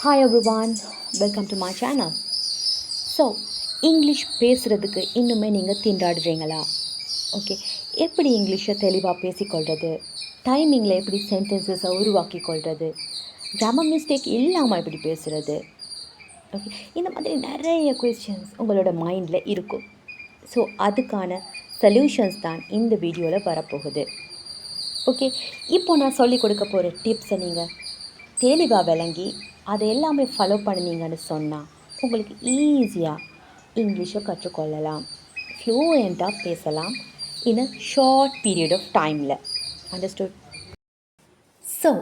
Hi everyone, welcome to my channel. So English பேசுகிறதுக்கு இன்னுமே நீங்கள் திண்டாடுறீங்களா? ஓகே, எப்படி இங்கிலீஷை தெளிவாக பேசிக்கொள்வது, டைமிங்கில் எப்படி சென்டென்சஸை உருவாக்கி கொள்வது, கிராமர் மிஸ்டேக் இல்லாமல் எப்படி பேசுகிறது, ஓகே, இந்த மாதிரி நிறைய கொஸ்டின்ஸ் உங்களோட மைண்டில் இருக்கும். ஸோ அதுக்கான சொல்யூஷன்ஸ் தான் இந்த வீடியோவில் வரப்போகுது. ஓகே, இப்போ நான் சொல்லிக் கொடுக்க போகிற டிப்ஸை நீங்கள் தெளிவாக விளங்கி அதை எல்லாமே ஃபாலோ பண்ணிங்கன்னு சொன்னால் உங்களுக்கு ஈஸியாக இங்கிலீஷை கற்றுக்கொள்ளலாம், ஃப்ளூயண்ட்டாக பேசலாம் இன் அ ஷார்ட் பீரியட் ஆஃப் டைமில். அண்டர்ஸ்டுட்? ஸோ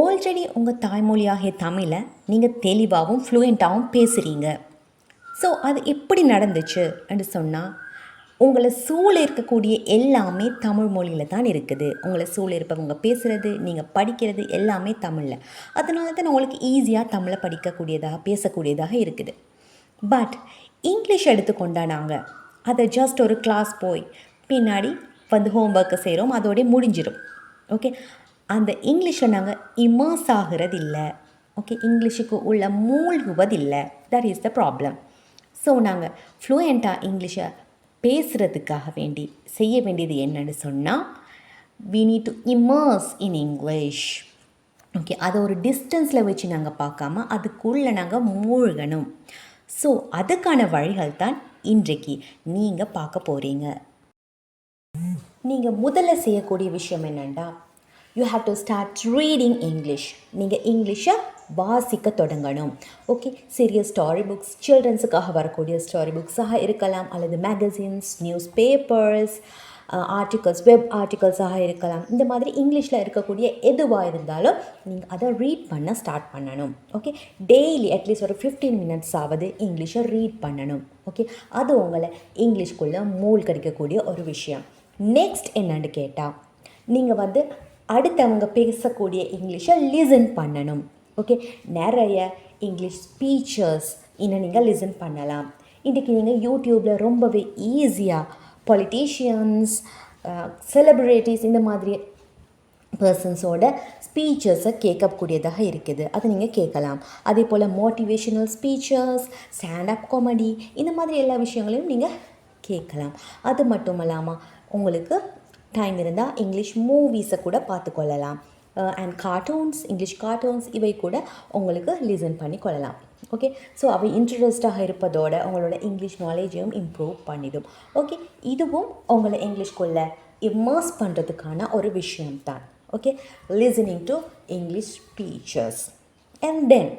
ஆல்ரெடி உங்கள் தாய்மொழியாகிய தமிழை நீங்கள் தெளிவாகவும் ஃப்ளூயண்ட்டாகவும் பேசுகிறீங்க. ஸோ அது எப்படி நடந்துச்சு என்று சொன்னால், உங்களை சூழ இருக்கக்கூடிய எல்லாமே தமிழ் மொழியில் தான் இருக்குது. உங்களை சூழ இருப்பவங்க பேசுகிறது, நீங்கள் படிக்கிறது எல்லாமே தமிழில். அதனால தான் உங்களுக்கு ஈஸியாக தமிழை படிக்கக்கூடியதாக பேசக்கூடியதாக இருக்குது. பட் இங்கிலீஷ் எடுத்துக்கொண்டா நாங்கள் அதை ஜஸ்ட் ஒரு கிளாஸ் போய் பின்னாடி வந்து ஹோம்ஒர்க்கை செய்கிறோம், அதோடய முடிஞ்சிடும். ஓகே, அந்த இங்கிலீஷை நாங்கள் இமர்ஸ் ஆகிறது இல்லை. ஓகே, இங்கிலீஷுக்கு உள்ள மூழ்குவதில்லை. That is the problem. So நாங்கள் ஃப்ளூயண்ட்டாக இங்கிலீஷை பேசுகிறதுக்காக வேண்டி செய்ய வேண்டியது என்னன்னு சொன்னால், we need to immerse in English. Okay, அதை ஒரு டிஸ்டன்ஸில் வச்சு நாங்கள் பார்க்காம அதுக்குள்ளே நாங்கள் மூழ்கணும். ஸோ அதுக்கான வழிகள் தான் இன்றைக்கு நீங்கள் பார்க்க போகிறீங்க. நீங்கள் முதல்ல செய்யக்கூடிய விஷயம் என்னென்னா, you have to start reading English. நீங்கள் இங்கிலீஷை வாசிக்க தொடங்கணும். ஓகே, சிறிய ஸ்டாரி புக்ஸ், சில்ட்ரன்ஸுக்காக வரக்கூடிய ஸ்டாரி புக்ஸாக இருக்கலாம், அல்லது magazines, newspapers, articles, web ஆர்டிகல்ஸாக இருக்கலாம். இந்த மாதிரி இங்கிலீஷில் இருக்கக்கூடிய எதுவாக இருந்தாலும் நீங்கள் அதை ரீட் பண்ண ஸ்டார்ட் பண்ணணும். ஓகே, டெய்லி அட்லீஸ்ட் ஒரு 15 மினிட்ஸ் ஆவது இங்கிலீஷை ரீட் பண்ணணும். ஓகே, அது உங்களை இங்கிலீஷ்குள்ளே மூழ்கடிக்கக்கூடிய ஒரு விஷயம். நெக்ஸ்ட் என்னன்னு கேட்டால், நீங்கள் அடுத்தவங்க பேசக்கூடிய இங்கிலீஷை லிசன் பண்ணணும். ஓகே, நிறைய இங்கிலீஷ் ஸ்பீச்சர்ஸ் இன்னும் நீங்கள் லிசன் பண்ணலாம். இன்றைக்கி நீங்கள் யூடியூப்பில் ரொம்பவே ஈஸியாக பொலிட்டீஷியன்ஸ், செலிப்ரிட்டிஸ், இந்த மாதிரி பர்சன்ஸோட ஸ்பீச்சர்ஸை கேட்கக்கூடியதாக இருக்குது. அதை நீங்கள் கேட்கலாம். அதே போல் மோட்டிவேஷனல் ஸ்பீச்சர்ஸ், ஸ்டாண்டப் காமெடி, இந்த மாதிரி எல்லா விஷயங்களையும் நீங்கள் கேட்கலாம். அது மட்டும் இல்லாமல் உங்களுக்கு டைம் இருந்தால் இங்கிலீஷ் மூவிஸை கூட பார்த்துக்கொள்ளலாம். அண்ட் கார்ட்டூன்ஸ், இங்கிலீஷ் கார்ட்டூன்ஸ், இவை கூட உங்களுக்கு லிசன் பண்ணி கொள்ளலாம். ஓகே, ஸோ அவை இன்ட்ரெஸ்டாக இருப்பதோட உங்களோட இங்கிலீஷ் நாலேஜையும் இம்ப்ரூவ் பண்ணிடும். ஓகே, இதுவும் உங்களை இங்கிலீஷ்குள்ளே இம்மர்ஸ் பண்ணுறதுக்கான ஒரு விஷயம்தான். Okay, listening to English speeches. And then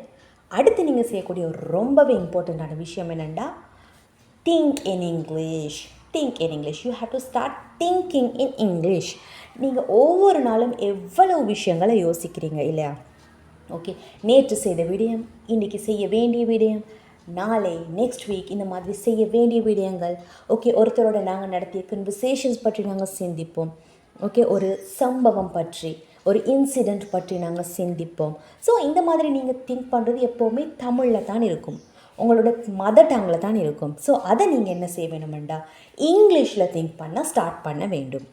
அடுத்து நீங்கள் செய்யக்கூடிய ஒரு ரொம்பவே இம்பார்ட்டண்ட்டான விஷயம் என்னென்னா, think in English. Think in English. You have to start thinking in English. நீங்கள் ஒவ்வொரு நாளும் எவ்வளவு விஷயங்களை யோசிக்கிறீங்க இல்லையா? ஓகே, நேற்று செய்த விடயம், இன்றைக்கி செய்ய வேண்டிய விடயம், நாளை, நெக்ஸ்ட் வீக், இந்த மாதிரி செய்ய வேண்டிய விடயங்கள். ஓகே, ஒருத்தரோட நாங்கள் நடத்திய கன்வர்சேஷன்ஸ் பற்றி நாங்கள் சிந்திப்போம். ஓகே, ஒரு சம்பவம் பற்றி, ஒரு இன்சிடெண்ட் பற்றி நாங்கள் சிந்திப்போம். ஸோ இந்த மாதிரி நீங்கள் திங்க் பண்ணுறது எப்போவுமே தமிழில் தான் இருக்கும், உங்களோட மதர் டங்கில் தான் இருக்கும். ஸோ அதை நீங்கள் என்ன செய்ய வேணுமெண்டா, இங்கிலீஷில் திங்க் பண்ண ஸ்டார்ட் பண்ண வேண்டும்.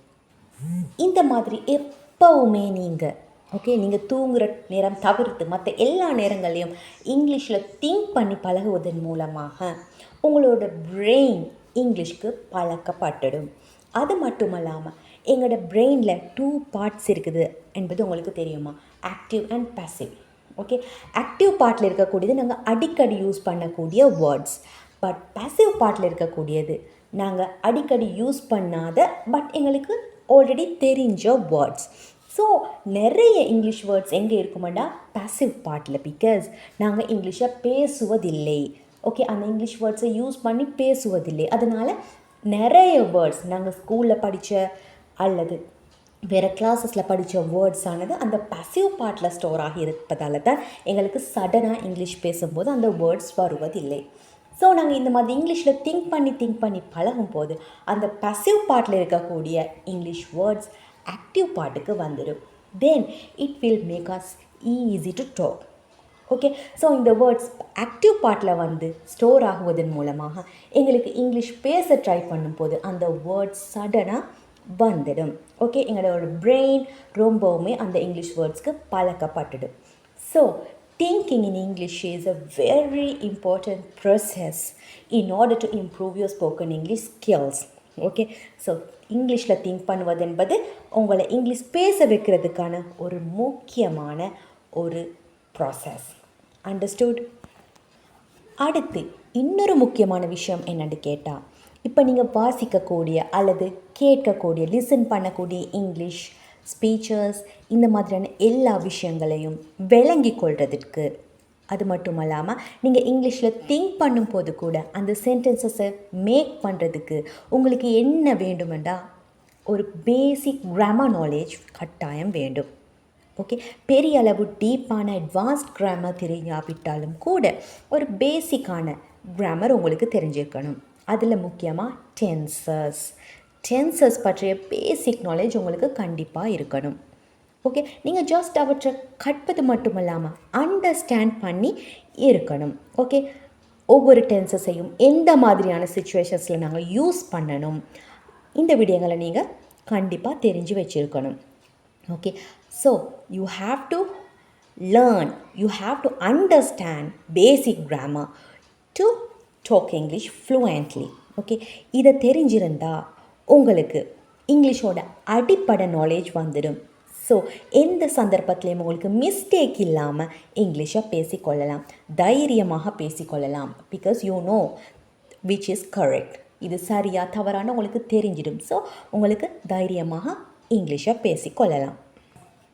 இந்த மாதிரி எப்போவுமே நீங்கள் தூங்குகிற நேரம் தவிர்த்து மற்ற எல்லா நேரங்களையும் இங்கிலீஷில் திங்க் பண்ணி பழகுவதன் மூலமாக உங்களோட பிரெயின் இங்கிலீஷ்க்கு பழக்கப்பட்டுடும். அது மட்டும் இல்லாமல் எங்களோட பிரெயினில் 2 பார்ட்ஸ் இருக்குது என்பது உங்களுக்கு தெரியுமா? Active and passive. Okay, active பார்ட்டில் இருக்கக்கூடியது நாங்கள் அடிக்கடி யூஸ் பண்ணக்கூடிய வேர்ட்ஸ். பட் பாசிவ் பார்ட்டில் இருக்கக்கூடியது நாங்கள் அடிக்கடி யூஸ் பண்ணாத பட் எங்களுக்கு ஆல்ரெடி தெரிஞ்ச வேர்ட்ஸ். ஸோ நிறைய இங்கிலீஷ் வேர்ட்ஸ் எங்கே இருக்குமாண்டா, பாசிவ் பார்ட்டில். பிகாஸ் நாங்கள் இங்கிலீஷை பேசுவதில்லை. ஓகே, அந்த இங்கிலீஷ் வேர்ட்ஸை யூஸ் பண்ணி பேசுவதில்லை. அதனால் நிறைய வேர்ட்ஸ் நாங்கள் ஸ்கூலில் படித்த அல்லது வேறு கிளாஸஸில் படித்த வேர்ட்ஸ் ஆனது அந்த பாசிவ் பார்ட்டில் ஸ்டோர் ஆகி இருப்பதால் தான் எங்களுக்கு சடனாக இங்கிலீஷ் பேசும்போது அந்த வேர்ட்ஸ் வருவதில்லை. ஸோ நாங்கள் இந்த மாதிரி இங்கிலீஷில் திங்க் பண்ணி பழகும் போது அந்த பாசிவ் பார்ட்டில் இருக்கக்கூடிய இங்கிலீஷ் வேர்ட்ஸ் ஆக்டிவ் பார்ட்டுக்கு வந்துடும். Then it will make us easy to talk. Okay, so இந்த வேர்ட்ஸ் ஆக்டிவ் பார்ட்டில் ஸ்டோர் ஆகுவதன் மூலமாக எங்களுக்கு இங்கிலீஷ் பேச ட்ரை பண்ணும்போது அந்த வேர்ட்ஸ் சடனாக வந்துடும். ஓகே, எங்களோட பிரெயின் ரொம்பவுமே அந்த இங்கிலீஷ் வேர்ட்ஸ்க்கு பழக்கப்பட்டுடும். So thinking in English is a very important process in order to improve your spoken English skills. Okay, so இங்கிலீஷில் திங்க் பண்ணுவது என்பது உங்களை இங்கிலீஷ் பேச வைக்கிறதுக்கான ஒரு முக்கியமான ஒரு ப்ராசஸ். அண்டர்ஸ்டுட்? அடுத்து இன்னொரு முக்கியமான விஷயம் என்னென்னு கேட்டால், இப்போ நீங்கள் வாசிக்கக்கூடிய அல்லது கேட்கக்கூடிய லிசன் பண்ணக்கூடிய இங்கிலீஷ் ஸ்பீச்சர்ஸ் இந்த மாதிரியான எல்லா விஷயங்களையும் விளங்கி கொள்வதற்கு, அது மட்டும் இல்லாமல் நீங்கள் இங்கிலீஷில் திங்க் பண்ணும்போது கூட அந்த சென்டென்சஸை மேக் பண்ணுறதுக்கு உங்களுக்கு என்ன வேண்டுமெண்டா ஒரு பேசிக் கிராமர் நாலேஜ் கட்டாயம் வேண்டும். ஓகே, பெரிய அளவு டீப்பான அட்வான்ஸ்ட் கிராமர் தெரியாவிட்டாலும் கூட ஒரு பேசிக்கான கிராமர் உங்களுக்கு தெரிஞ்சிருக்கணும். அதில் முக்கியமாக டென்சஸ் பற்றிய பேசிக் நாலேஜ் உங்களுக்கு கண்டிப்பாக இருக்கணும். ஓகே, நீங்கள் ஜஸ்ட் அவற்றை கற்பது மட்டும் இல்லாமல் அண்டர்ஸ்டாண்ட் பண்ணி இருக்கணும். ஓகே, ஒவ்வொரு டென்சஸையும் எந்த மாதிரியான சுச்சுவேஷன்ஸில் நாங்கள் யூஸ் பண்ணணும், இந்த விடயங்களை நீங்கள் கண்டிப்பாக தெரிஞ்சு வச்சுருக்கணும். Okay, so you have to learn, you have to understand basic grammar to talk English fluently. Okay, இதை தெரிஞ்சிருந்தால் உங்களுக்கு இங்கிலீஷோட அடிப்படை நாலேஜ் வந்துடும். ஸோ எந்த சந்தர்ப்பத்திலையும் உங்களுக்கு மிஸ்டேக் இல்லாமல் இங்கிலீஷை பேசிக்கொள்ளலாம், தைரியமாக பேசிக்கொள்ளலாம். Because you know which is correct, இது சரியாக தவறான உங்களுக்கு தெரிஞ்சிடும். ஸோ உங்களுக்கு தைரியமாக இங்கிலீஷை பேசிக்கொள்ளலாம்.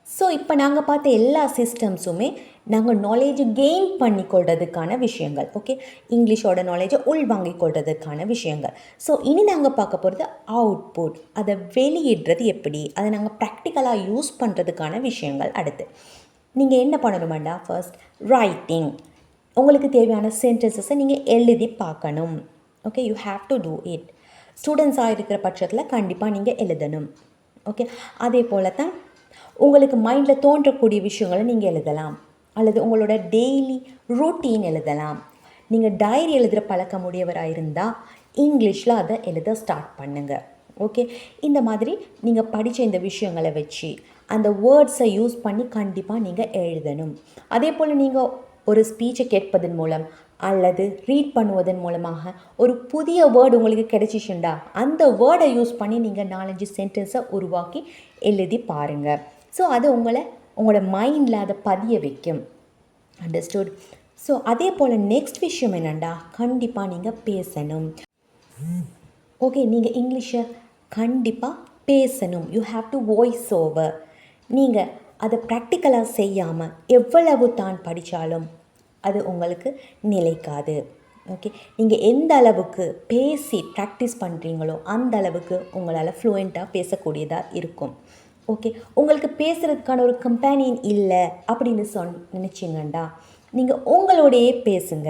ஸோ இப்போ நாங்கள் பார்த்த எல்லா சிஸ்டம்ஸுமே நாங்கள் நாலேஜை கெயின் பண்ணிக்கொள்றதுக்கான விஷயங்கள். ஓகே, இங்கிலீஷோட நாலேஜை உள்வாங்கிக் கொள்றதுக்கான விஷயங்கள். ஸோ இனி நாங்கள் பார்க்க போகிறது அவுட்புட், அதை வெளியிடுறது எப்படி, அதை நாங்கள் ப்ராக்டிக்கலாக யூஸ் பண்ணுறதுக்கான விஷயங்கள். அடுத்து நீங்கள் என்ன பண்ணணுமாண்டா, ஃபர்ஸ்ட் ரைட்டிங். உங்களுக்கு தேவையான சென்டென்சஸை நீங்கள் எழுதி பார்க்கணும். Okay, you have to do it. ஸ்டூடெண்ட்ஸாக இருக்கிற பட்சத்தில் கண்டிப்பாக நீங்கள் எழுதணும். ஓகே, அதே போல் தான் உங்களுக்கு மைண்டில் தோன்றக்கூடிய விஷயங்களை நீங்கள் எழுதலாம், அல்லது உங்களோட டெய்லி ரூட்டீன் எழுதலாம். நீங்கள் டைரி எழுதுகிற பழக்கமுடையவராக இருந்தால் இங்கிலீஷில் அதை எழுத ஸ்டார்ட் பண்ணுங்கள். ஓகே, இந்த மாதிரி நீங்கள் படித்த இந்த விஷயங்களை வச்சு அந்த வேர்ட்ஸை யூஸ் பண்ணி கண்டிப்பாக நீங்கள் எழுதணும். அதே போல் நீங்கள் ஒரு ஸ்பீச்சை கேட்பதன் மூலம் அல்லது ரீட் பண்ணுவதன் மூலமாக ஒரு புதிய வேர்டு உங்களுக்கு கிடைச்சிச்சுண்டா அந்த வேர்டை யூஸ் பண்ணி நீங்கள் 4-5 சென்டென்ஸை உருவாக்கி எழுதி பாருங்கள். ஸோ அது உங்களோட மைண்டில் அதை பதிய வைக்கும். அண்டர்ஸ்டுட்? ஸோ அதே போல் நெக்ஸ்ட் விஷயம் என்னென்னா, கண்டிப்பாக நீங்கள் பேசணும். ஓகே, நீங்கள் இங்கிலீஷை கண்டிப்பாக பேசணும். You have to voice over. நீங்கள் அதை ப்ராக்டிக்கலாக செய்யாமல் எவ்வளவு தான் படித்தாலும் அது உங்களுக்கு நிலைக்காது. ஓகே, நீங்கள் எந்த அளவுக்கு பேசி ப்ராக்டிஸ் பண்ணுறீங்களோ அந்த அளவுக்கு உங்களால் ஃப்ளூயண்ட்டாக பேசக்கூடியதாக இருக்கும். ஓகே, உங்களுக்கு பேசுகிறதுக்கான ஒரு கம்பேனியன் இல்லை அப்படின்னு நினச்சிங்கண்டா நீங்கள் உங்களோடையே பேசுங்க.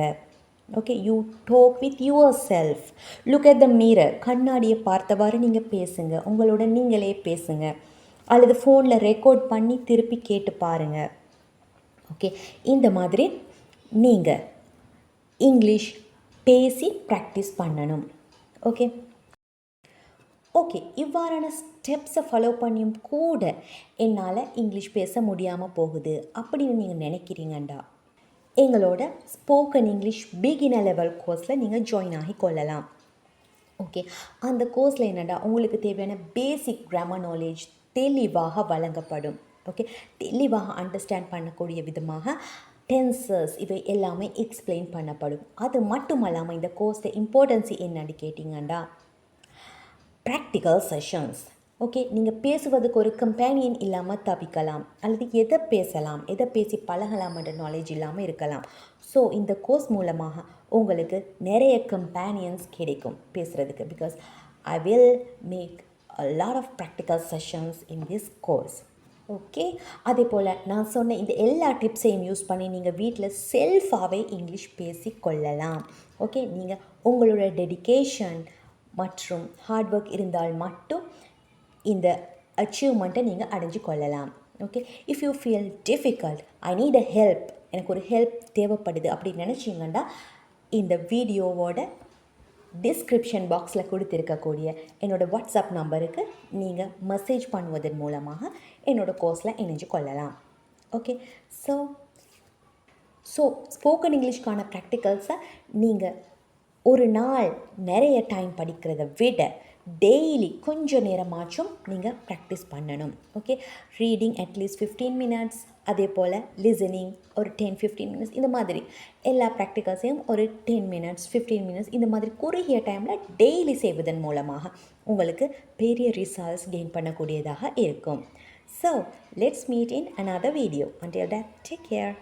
Okay, you talk with yourself. Look at the mirror. கண்ணாடியை பார்த்தவாறு நீங்கள் பேசுங்க, உங்களோட நீங்களே பேசுங்க, அல்லது ஃபோனில் ரெக்கார்ட் பண்ணி திருப்பி கேட்டு பாருங்கள். ஓகே, இந்த மாதிரி நீங்கள் இங்கிலீஷ் பேசி ப்ராக்டிஸ் பண்ணணும். ஓகே, இவ்வாறான ஸ்டெப்ஸை ஃபாலோ பண்ணியும் கூட என்னால் இங்கிலீஷ் பேச முடியாமல் போகுது அப்படின்னு நீங்கள் நினைக்கிறீங்கண்டா எங்களோட ஸ்போக்கன் இங்கிலீஷ் பிகினர் லெவல் கோர்ஸில் நீங்கள் ஜாயின் ஆகி கொள்ளலாம். ஓகே, அந்த கோர்ஸில் என்னடா உங்களுக்கு தேவையான பேசிக் கிராமர் நாலேஜ் தெளிவாக வழங்கப்படும். ஓகே, தெளிவாக அண்டர்ஸ்டாண்ட் பண்ணக்கூடிய விதமாக டென்சஸ் இவை எல்லாமே எக்ஸ்பிளைன் பண்ணப்படும். அது மட்டும் இல்லாமல் இந்த கோர்ஸில் இம்பார்ட்டன்ஸ் என்னன்னு கேட்டிங்கண்டா ப்ராக்டிக்கல் செஷன்ஸ். ஓகே, நீங்கள் பேசுவதுக்கு ஒரு கம்பேனியன் இல்லாமல் தவிக்கலாம், அல்லது எதை பேசலாம் எதை பேசி பழகலாம்ன்ற நாலேஜ் இல்லாமல் இருக்கலாம். ஸோ இந்த கோர்ஸ் மூலமாக உங்களுக்கு நிறைய கம்பேனியன்ஸ் கிடைக்கும் பேசுகிறதுக்கு. Because I will make a lot of practical sessions in this course. Okay, அதே போல் நான் சொன்ன இந்த எல்லா டிப்ஸையும் யூஸ் பண்ணி நீங்கள் வீட்டில் செல்ஃபாகவே இங்கிலீஷ் பேசி கொள்ளலாம். ஓகே, நீங்கள் உங்களோட டெடிகேஷன் மற்றும் ஹார்ட் ஒர்க் இருந்தால் மட்டும் இந்த அச்சீவ்மெண்ட்டை நீங்கள் அடைஞ்சு கொள்ளலாம். Okay, if you feel difficult, I need a help, எனக்கு ஒரு ஹெல்ப் தேவைப்படுது அப்படின்னு நினச்சிங்கன்னா இந்த வீடியோவோட டிஸ்கிரிப்ஷன் பாக்ஸில் கொடுத்துருக்கக்கூடிய என்னோடய வாட்ஸ்அப் நம்பருக்கு நீங்கள் மெசேஜ் பண்ணுவதன் மூலமாக என்னோடய கோர்ஸில் இணைஞ்சு கொள்ளலாம். ஓகே, ஸோ ஸோ ஸ்போக்கன் இங்கிலீஷ்க்கான ப்ராக்டிகல்ஸை நீங்கள் ஒரு நாள் நிறைய டைம் படிக்கிறத விட டெய்லி கொஞ்சம் நேரமாச்சும் நீங்கள் ப்ராக்டிஸ் பண்ணணும். ஓகே, ரீடிங் அட்லீஸ்ட் 15 மினிட்ஸ், அதே போல் லிசனிங் ஒரு 10-15 மினிட்ஸ், இந்த மாதிரி எல்லா ப்ராக்டிகல்ஸையும் ஒரு 10 மினிட்ஸ் 15 மினிட்ஸ் இந்த மாதிரி குறுகிய டைமில் டெய்லி செய்வதன் மூலமாக உங்களுக்கு பெரிய ரிசல்ட்ஸ் கெயின் பண்ணக்கூடியதாக இருக்கும். So let's meet in another video. Until that, take care.